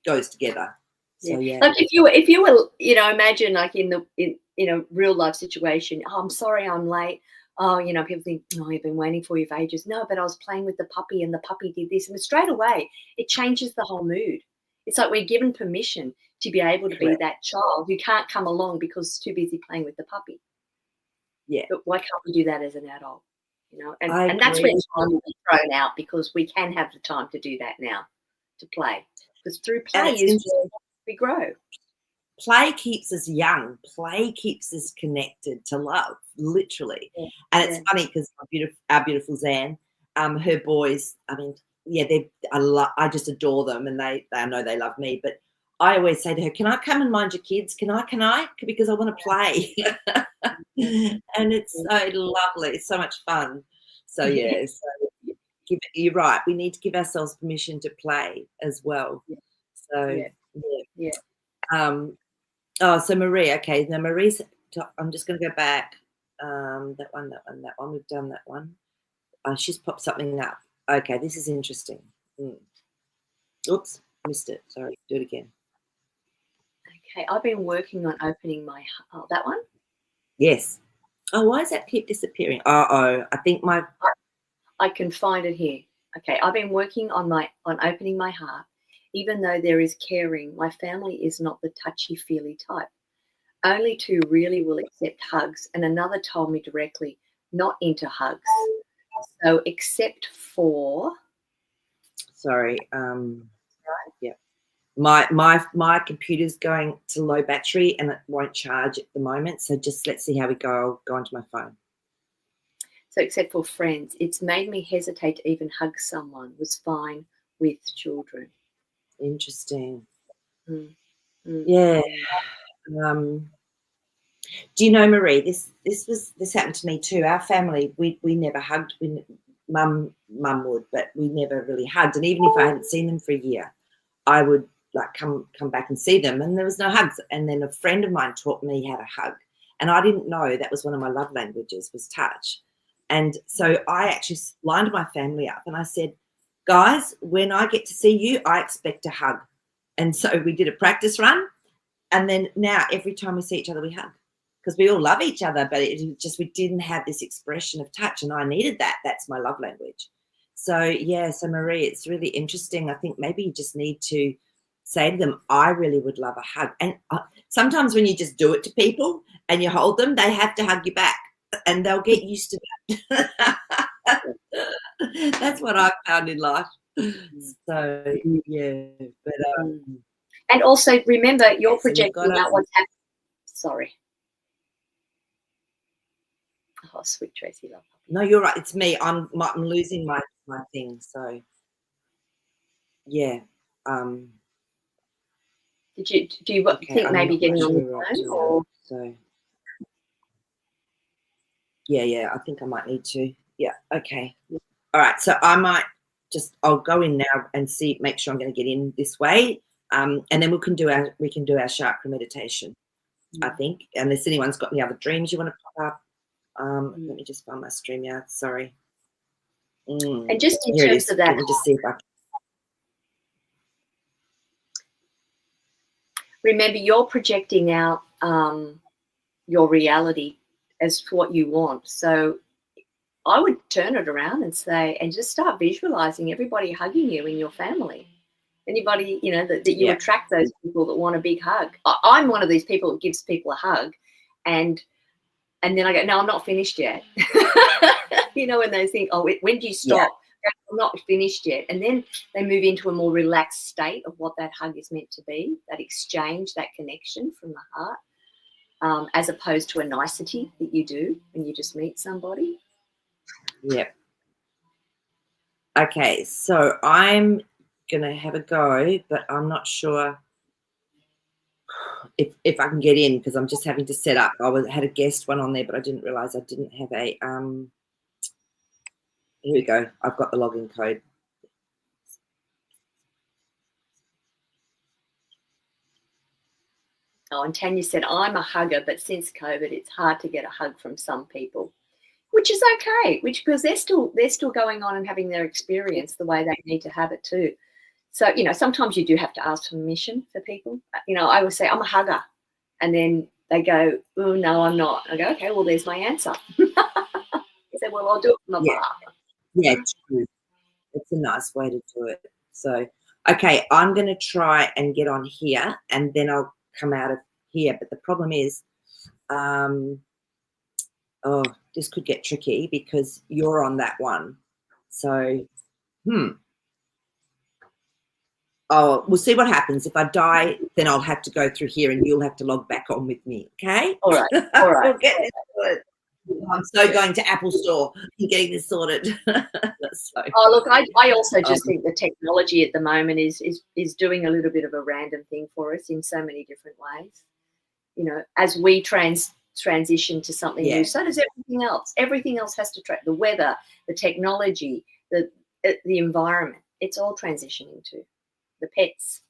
goes together. So yeah. Like if you were, imagine like in a real life situation. "Oh, I'm sorry, I'm late." Oh, people think, "Oh, I've been waiting for you for ages." No, but I was playing with the puppy and the puppy did this, and straight away it changes the whole mood. It's like we're given permission to be able to be that child who can't come along because it's too busy playing with the puppy. Yeah. But why can't we do that as an adult? And that's where time will be thrown out, because we can have the time to do that now, to play. Because through play is where we grow. Play keeps us young. Play keeps us connected to love, literally. Yeah. And it's funny because our beautiful Zan, her boys, I mean, yeah, I just adore them, and they know they love me. But I always say to her, "Can I come and mind your kids? Can I? Because I want to play." And it's so lovely. It's so much fun. So yeah, you're right. We need to give ourselves permission to play as well. So yeah. So Marie, okay. Now Marie's, I'm just going to go back. That one. We've done that one. She's popped something up. Okay, this is interesting. Oops, missed it. Sorry, do it again. Okay, I've been working on opening my that one. Yes. Oh, why does that keep disappearing? I think I can find it here. Okay, I've been working on opening my heart. Even though there is caring, my family is not the touchy-feely type. Only two really will accept hugs, and another told me directly, not into hugs. So except for... Sorry. Yeah. My computer's going to low battery and it won't charge at the moment. So just let's see how we go. I'll go onto my phone. So except for friends, it's made me hesitate to even hug someone. Was fine with children. Interesting. Yeah. Do you know, Marie, this happened to me too. Our family, we never hugged. Mum would, but we never really hugged. And even if I hadn't seen them for a year, I would like come back and see them, and there was no hugs. And then a friend of mine taught me how to hug, and I didn't know that was one of my love languages, was touch. And so I actually lined my family up and I said, "Guys, when I get to see you, I expect a hug." And so we did a practice run, and then now every time we see each other, we hug, because we all love each other, but it just, we didn't have this expression of touch, and I needed that. That's my love language. So yeah, so Marie, it's really interesting. I think maybe you just need to say to them, "I really would love a hug." And sometimes when you just do it to people and you hold them, they have to hug you back, and they'll get used to that. That's what I've found in life. So yeah, but and also remember, you're projecting out what's happening. Sorry. Oh, sweet Tracy, love. No, you're right. It's me. I'm losing my thing. So yeah. Do you think maybe getting on the phone or? So yeah. I think I might need to. Yeah. Okay. All right. So I might I'll go in now and make sure I'm going to get in this way. And then we can do our chakra meditation, I think. Unless anyone's got any other dreams you want to pop up, Let me just find my StreamYard. Sorry. And just in Here it terms is. of that, Let me just see if I can. remember you're projecting out your reality as to what you want. So I would turn it around and say, and just start visualizing everybody hugging you in your family. Anybody, you know, that you attract those people that want a big hug. I'm one of these people that gives people a hug, and then I go, no, I'm not finished yet. You know, when they think, oh, when do you stop? I'm not finished yet. And then they move into a more relaxed state of what that hug is meant to be, that exchange, that connection from the heart, as opposed to a nicety that you do when you just meet somebody. Yep. Okay, so I'm going to have a go, but I'm not sure if I can get in because I'm just having to set up. I had a guest one on there, but I didn't realize I didn't have a here we go. I've got the login code. Oh, and Tanya said, I'm a hugger, but since COVID, it's hard to get a hug from some people, which is okay, because they're still going on and having their experience the way they need to have it too. So, you know, sometimes you do have to ask permission for people. You know, I always say, I'm a hugger. And then they go, oh, no, I'm not. I go, okay, well, there's my answer. They say, well, I'll do it from afar. Yeah, true. It's a nice way to do it. So, okay, I'm going to try and get on here and then I'll come out of here. But the problem is, oh, this could get tricky because you're on that one. So, oh, we'll see what happens. If I die, then I'll have to go through here and you'll have to log back on with me, okay? All right, all right. We'll get this sorted. I'm so going to Apple Store and getting this sorted. So, oh, look, I also just think the technology at the moment is doing a little bit of a random thing for us in so many different ways. You know, as we transition to something new, so does everything else. Everything else has to track the weather, the technology, the environment. It's all transitioning to the pets.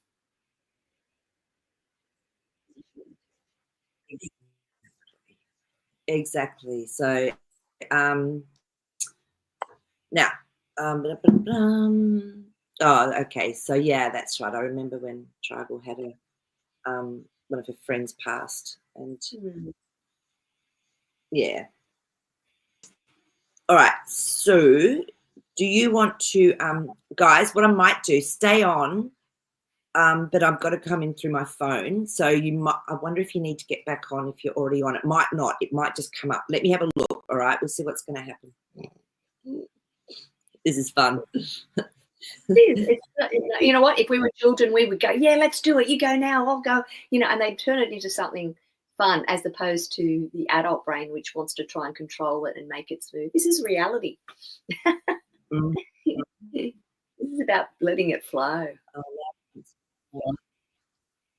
exactly. So, now, oh, okay. So yeah, that's right. I remember when Tribal had a one of her friends passed, and yeah. All right. So, do you want to, guys? What I might do, stay on, but I've got to come in through my phone. So you might. I wonder if you need to get back on if you're already on. It might not. It might just come up. Let me have a look. All right. We'll see what's going to happen. This is fun. You know what? If we were children, we would go, yeah, let's do it. You go now, I'll go. You know, and they'd turn it into something fun as opposed to the adult brain, which wants to try and control it and make it smooth. This is reality. This is about letting it flow.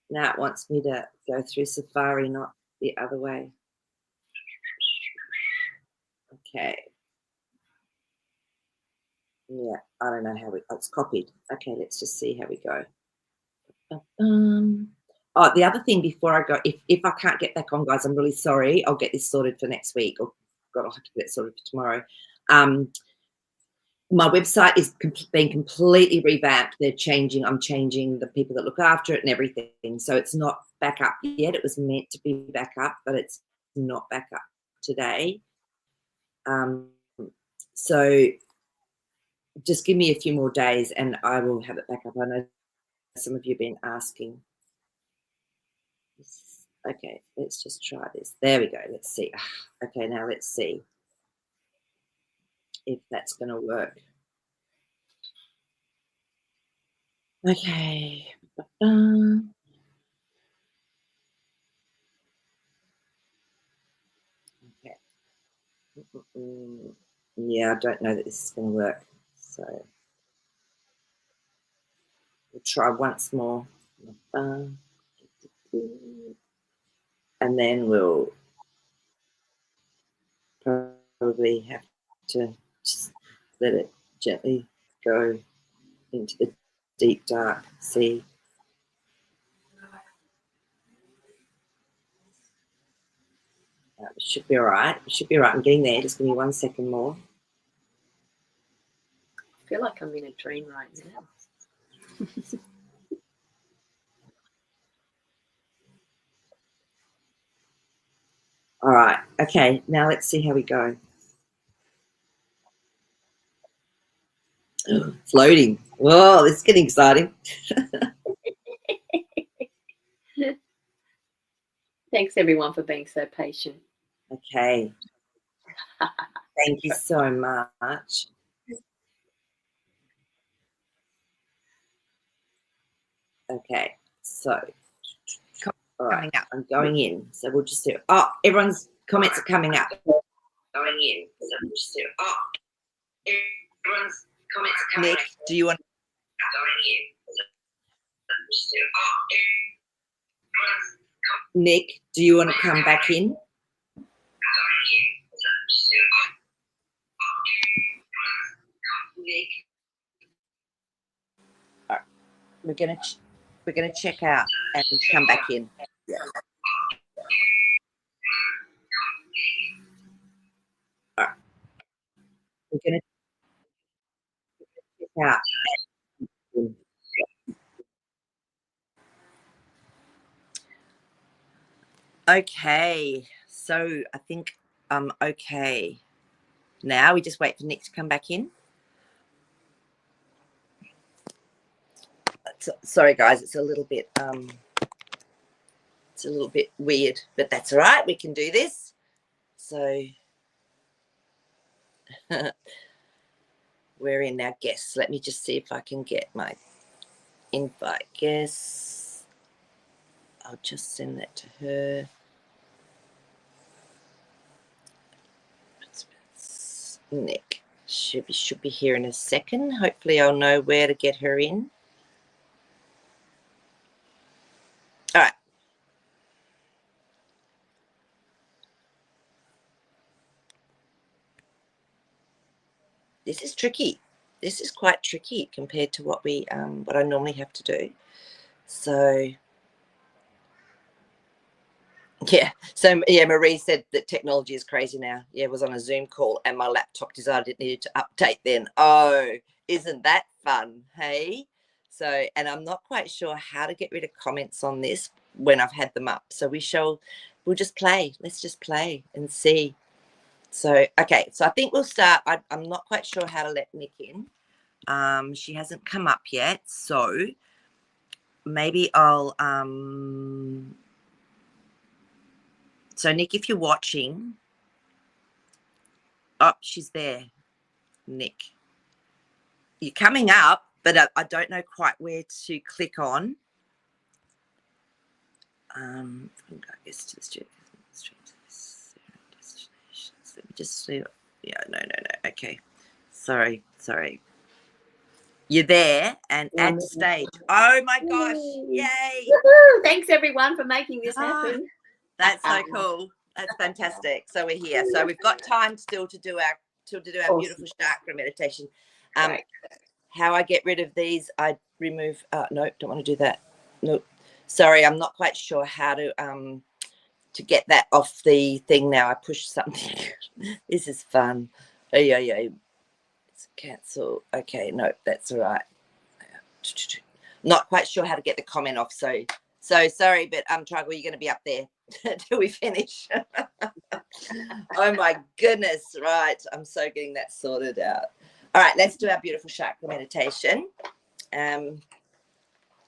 Now it wants me to go through Safari, not the other way. Okay. Yeah, I don't know how it's copied. Okay, let's just see how we go. Oh, the other thing before I go, if I can't get back on, guys, I'm really sorry. I'll get this sorted for next week. Or God, I'll have to get it sorted for tomorrow. My website is being completely revamped. I'm changing the people that look after it and everything. So it's not back up yet. It was meant to be back up, but it's not back up today. So just give me a few more days and I will have it back up. I know some of you have been asking. Okay, let's just try this. There we go. Let's see. Okay, now let's see if that's going to work. Okay. Okay. Yeah, I don't know that this is going to work. So we'll try once more. And then we'll probably have to just let it gently go into the deep dark sea. Should be all right. Should be all right. I'm getting there. Just give me 1 second more. I feel like I'm in a dream right now. All right. Okay. Now let's see how we go. Floating. Whoa, this is getting exciting. Thanks everyone for being so patient. Okay. Thank you so much. Okay. So, all right, Coming up. I'm going in. So we'll just do. Oh, everyone's comments are coming up. Going in. So we'll just do. Oh, everyone's comments are coming Nick, up. do you want Going in. So we'll just do. Oh, everyone's Nick, do you want to come back in? Nick. All right. We're gonna check out and come back in. Yeah. All right. We're gonna check out. Okay, so I think I'm okay. Now we just wait for Nick to come back in. Sorry guys, it's a little bit weird, but that's all right. We can do this. So we're in our guests. Let me just see if I can get my invite guests. I'll just send that to her. Nick should be here in a second. Hopefully I'll know where to get her in. All right. This is tricky. This is quite tricky compared to what I normally have to do. So yeah. So yeah, Marie said that technology is crazy now. Yeah, it was on a Zoom call and my laptop decided it needed to update then. Oh, isn't that fun? Hey. So, and I'm not quite sure how to get rid of comments on this when I've had them up. So we'll just play. Let's just play and see. So, okay. So I think we'll start. I'm not quite sure how to let Nick in. She hasn't come up yet. So maybe I'll, so Nick, if you're watching, oh, she's there. Nick, you're coming up, but I don't know quite where to click on. I guess to the studio. Let me just see. Yeah, no. Okay. Sorry. You're there and add to stage. Oh my gosh. Yay. Woo-hoo! Thanks everyone for making this happen. That's so cool. That's fantastic. So we're here. So we've got time still to do our beautiful chakra meditation. How I get rid of these, I remove no, don't want to do that. No. Sorry, I'm not quite sure how to get that off the thing now. I pushed something. This is fun. Oh yeah. It's cancel. Okay, no, that's all right. Not quite sure how to get the comment off. So sorry, but Trigel, you're going to be up there till we finish. Oh my goodness! Right, I'm so getting that sorted out. All right, let's do our beautiful chakra meditation. And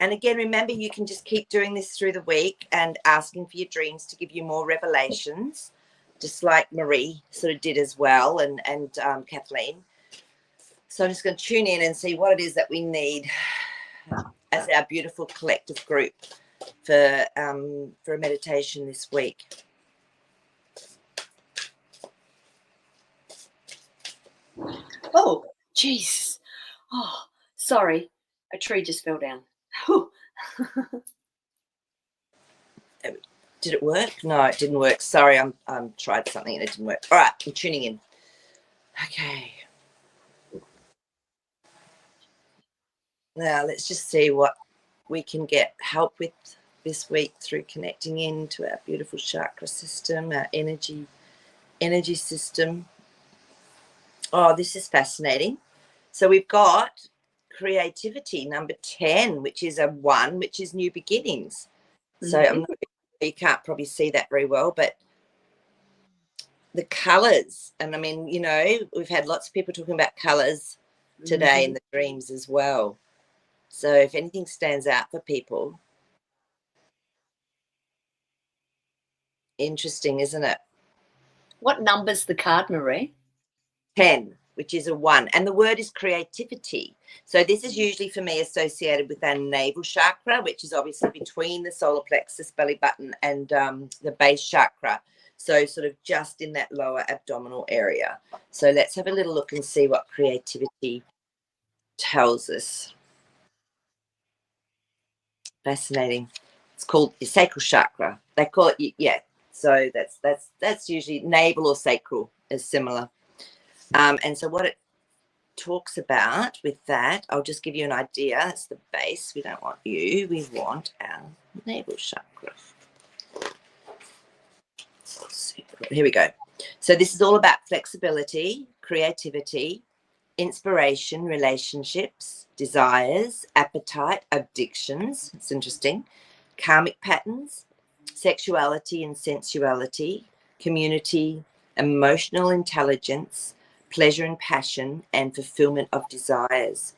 again, remember, you can just keep doing this through the week and asking for your dreams to give you more revelations, just like Marie sort of did as well, and Kathleen. So I'm just going to tune in and see what it is that we need as our beautiful collective group for a meditation this week. Oh, Jesus. Oh, sorry. A tree just fell down. Did it work? No, it didn't work. Sorry, I'm tried something and it didn't work. All right, I'm tuning in. Okay. Now let's just see what we can get help with this week through connecting into our beautiful chakra system, our energy system. Oh, this is fascinating. So we've got creativity, number 10, which is a 1, which is new beginnings. So you can't probably see that very well, but the colors, and I mean, you know, we've had lots of people talking about colors today in the dreams as well. So if anything stands out for people, interesting, isn't it? What number's the card, Marie? 10, which is a 1, and the word is creativity. So this is usually for me associated with our navel chakra, which is obviously between the solar plexus, belly button, and the base chakra. So sort of just in that lower abdominal area. So let's have a little look and see what creativity tells us. Fascinating. It's called your sacral chakra. They call it, yeah. So that's usually navel or sacral is similar. And so what it talks about with that, I'll just give you an idea. That's the base. We don't want you. We want our navel chakra. Here we go. So this is all about flexibility, creativity, inspiration, relationships, desires, appetite, addictions. It's interesting. Karmic patterns, sexuality and sensuality, community, emotional intelligence, pleasure and passion, and fulfillment of desires.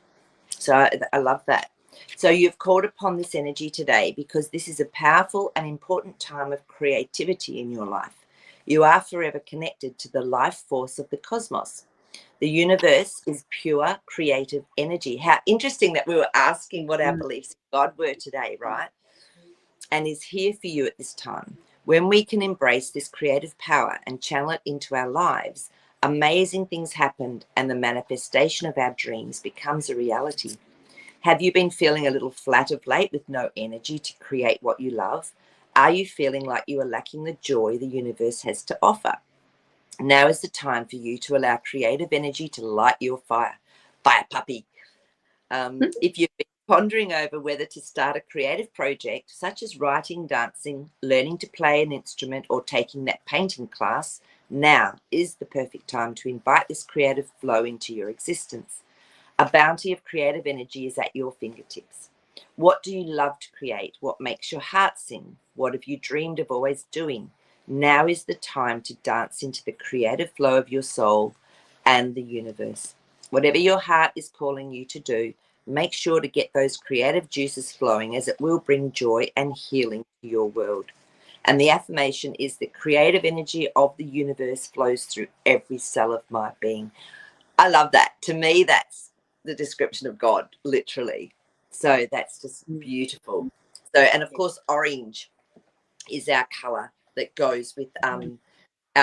So I love that. So you've called upon this energy today because this is a powerful and important time of creativity in your life. You are forever connected to the life force of the cosmos. The universe is pure creative energy. How interesting that we were asking what our beliefs in God were today, right? And is here for you at this time. When we can embrace this creative power and channel it into our lives, amazing things happen and the manifestation of our dreams becomes a reality. Have you been feeling a little flat of late with no energy to create what you love? Are you feeling like you are lacking the joy the universe has to offer? Now is the time for you to allow creative energy to light your fire. Fire puppy. If you've been pondering over whether to start a creative project, such as writing, dancing, learning to play an instrument, or taking that painting class, now is the perfect time to invite this creative flow into your existence. A bounty of creative energy is at your fingertips. What do you love to create? What makes your heart sing? What have you dreamed of always doing? Now is the time to dance into the creative flow of your soul and the universe. Whatever your heart is calling you to do, make sure to get those creative juices flowing, as it will bring joy and healing to your world. And the affirmation is the creative energy of the universe flows through every cell of my being. I love that. To me, that's the description of God, literally. So that's just beautiful. So, and of course, orange is our color that goes with our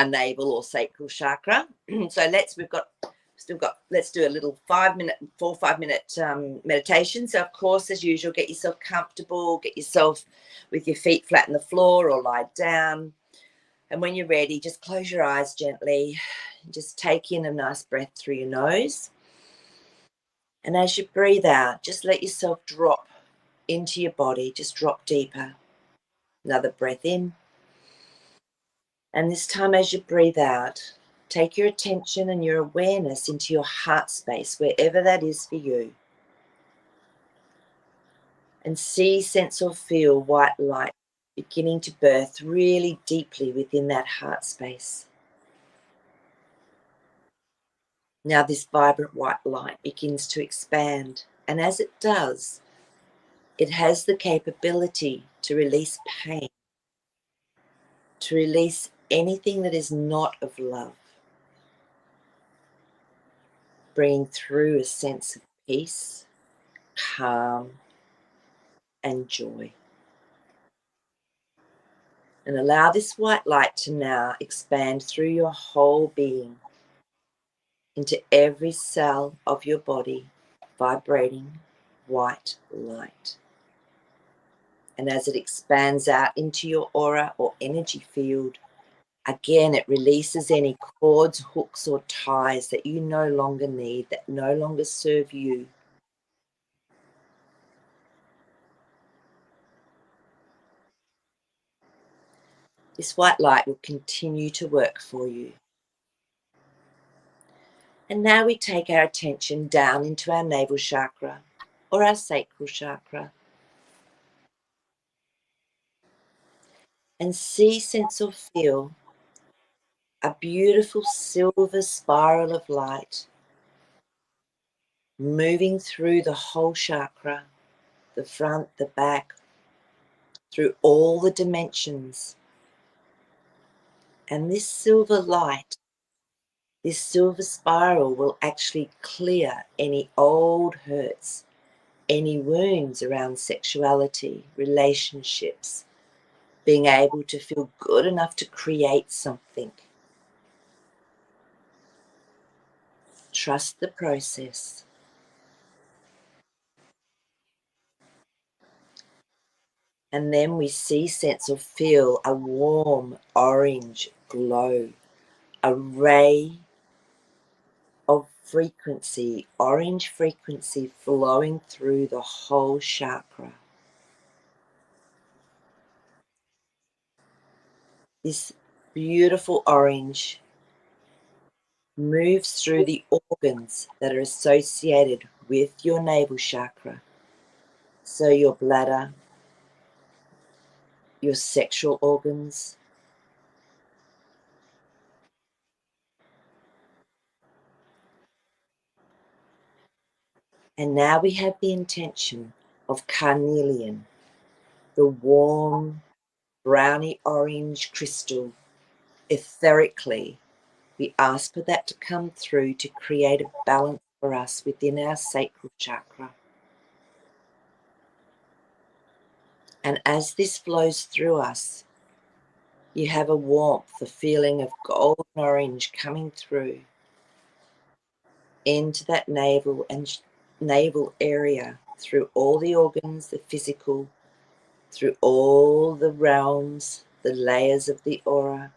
navel or sacral chakra. So let's do a little 4 or 5 minute meditation. So of course, as usual, get yourself comfortable, get yourself with your feet flat on the floor or lie down. And when you're ready, just close your eyes gently. Just take in a nice breath through your nose. And as you breathe out, just let yourself drop into your body. Just drop deeper. Another breath in. And this time, as you breathe out, take your attention and your awareness into your heart space, wherever that is for you. And see, sense, or feel white light beginning to birth really deeply within that heart space. Now this vibrant white light begins to expand, and as it does, it has the capability to release pain, to release anything that is not of love, bringing through a sense of peace, calm, and joy. And allow this white light to now expand through your whole being into every cell of your body, vibrating white light. And as it expands out into your aura or energy field, again, it releases any cords, hooks, or ties that you no longer need, that no longer serve you. This white light will continue to work for you. And now we take our attention down into our navel chakra or our sacral chakra and see, sense or feel a beautiful silver spiral of light moving through the whole chakra, the front, the back, through all the dimensions. And this silver light, this silver spiral will actually clear any old hurts, any wounds around sexuality, relationships, being able to feel good enough to create something. Trust the process. And then we see, sense, or feel a warm orange glow, a ray of frequency, orange frequency flowing through the whole chakra. This beautiful orange moves through the organs that are associated with your navel chakra. So your bladder, your sexual organs, and now we have the intention of carnelian, the warm browny orange crystal. Etherically, we ask for that to come through to create a balance for us within our sacral chakra. And as this flows through us, you have a warmth, a feeling of golden orange coming through into that navel and navel area, through all the organs, the physical, through all the realms, the layers of the aura.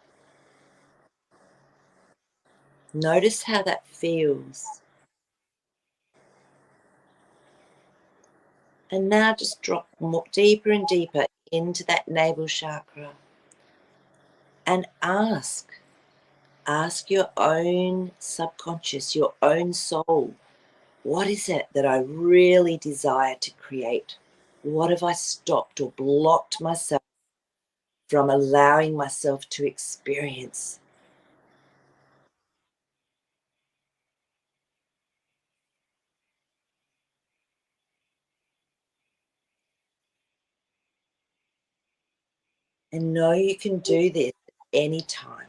Notice how that feels. And now just drop more, deeper and deeper into that navel chakra and ask your own subconscious, your own soul, what is it that I really desire to create? What have I stopped or blocked myself from allowing myself to experience? And know you can do this at any time.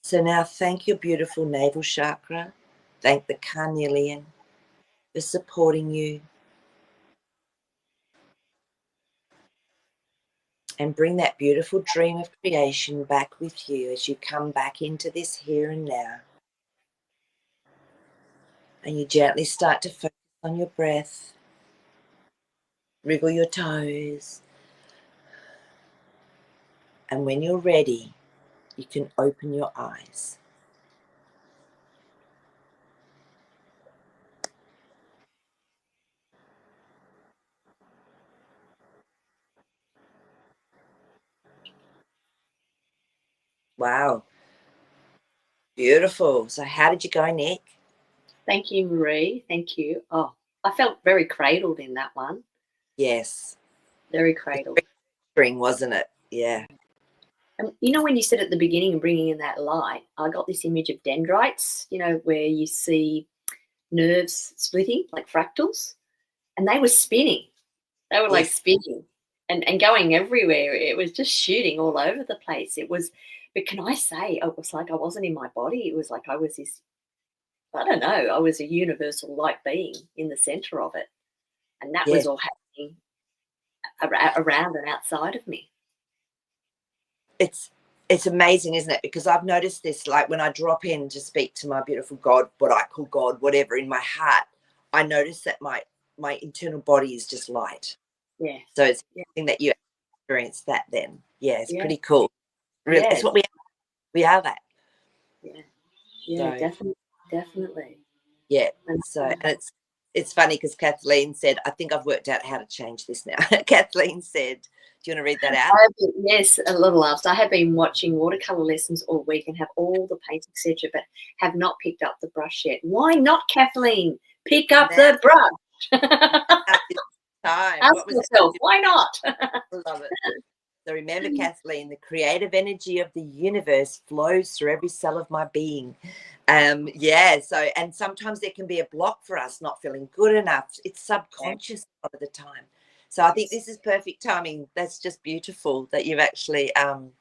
So now thank your beautiful navel chakra. Thank the carnelian for supporting you. And bring that beautiful dream of creation back with you as you come back into this here and now. And you gently start to focus on your breath. Wriggle your toes. And when you're ready, you can open your eyes. Wow, beautiful. So how did you go, Nick? Thank you, Marie. Thank you. Oh, I felt very cradled in that one. Yes. Very cradled. Spring, wasn't it? Yeah. And you know, when you said at the beginning of bringing in that light, I got this image of dendrites, you know, where you see nerves splitting like fractals, and they were spinning. They were like Yes. spinning and going everywhere. It was just shooting all over the place. It was, but can I say, it was like I wasn't in my body. It was like I was this, I don't know, I was a universal light being in the center of it. And that was Yes. all happening around and outside of me. It's amazing, isn't it? Because I've noticed this, like when I drop in to speak to my beautiful God, what I call God, whatever, in my heart, I notice that my internal body is just light. Yeah. So it's interesting that you experienced that then. Yeah, it's pretty Yeah. cool. Really, Yeah. it's what we are that. Yeah. Yeah, So definitely. Definitely. yeah. And, So and it's it's funny because Kathleen said, I think I've worked out how to change this now. Kathleen said, do you want to read that out? Yes, a little after. I have been watching watercolor lessons all week and have all the paints, etc., but have not picked up the brush yet. Why not, Kathleen? Pick up the brush. Ask yourself, why not? Love it. So remember, Kathleen, the creative energy of the universe flows through every cell of my being. So, and sometimes there can be a block for us not feeling good enough. It's subconscious a lot of the time. So I think this is perfect timing. That's just beautiful that you've actually, had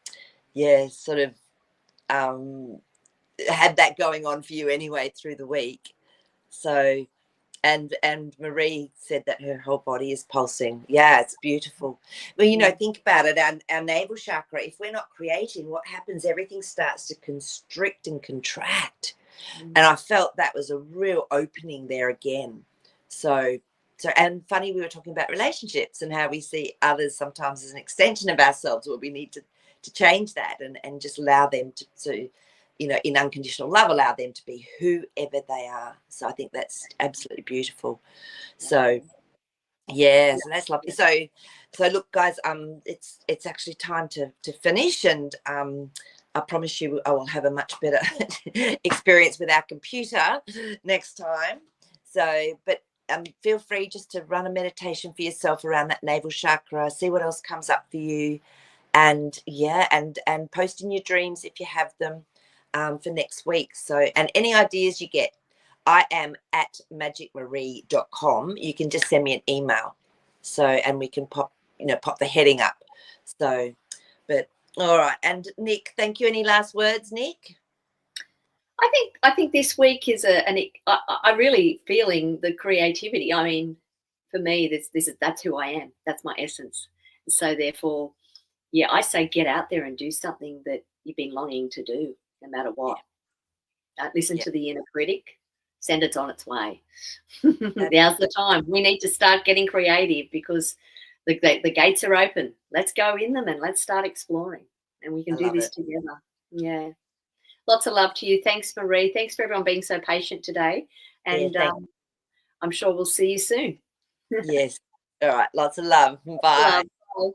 that going on for you anyway through the week. So, and Marie said that her whole body is pulsing. Yeah, it's beautiful. Well, think about it. Our navel chakra, if we're not creating, what happens? Everything starts to constrict and contract. And I felt that was a real opening there again. So, and funny, we were talking about relationships and how we see others sometimes as an extension of ourselves, where we need to change that and just allow them to in unconditional love, allow them to be whoever they are. So I think that's absolutely beautiful. So so that's lovely. So look, guys, it's actually time to finish, and I promise you I will have a much better experience with our computer next time. So, but feel free just to run a meditation for yourself around that navel chakra, see what else comes up for you, and and post in your dreams if you have them for next week. So, and any ideas you get, I am at magicmarie.com. You can just send me an email. So, and we can pop the heading up. So, but all right. And Nick, thank you. Any last words, Nick? I think this week is I really feeling the creativity. I mean, for me, that's who I am. That's my essence. So therefore, I say get out there and do something that you've been longing to do, no matter what. Don't listen to the inner critic. Send it on its way. Now's the time. We need to start getting creative because the gates are open. Let's go in them and let's start exploring. And we can do this together. Yeah. Lots of love to you. Thanks, Marie. Thanks for everyone being so patient today. And I'm sure we'll see you soon. Yes. All right. Lots of love. Bye. Love. Bye.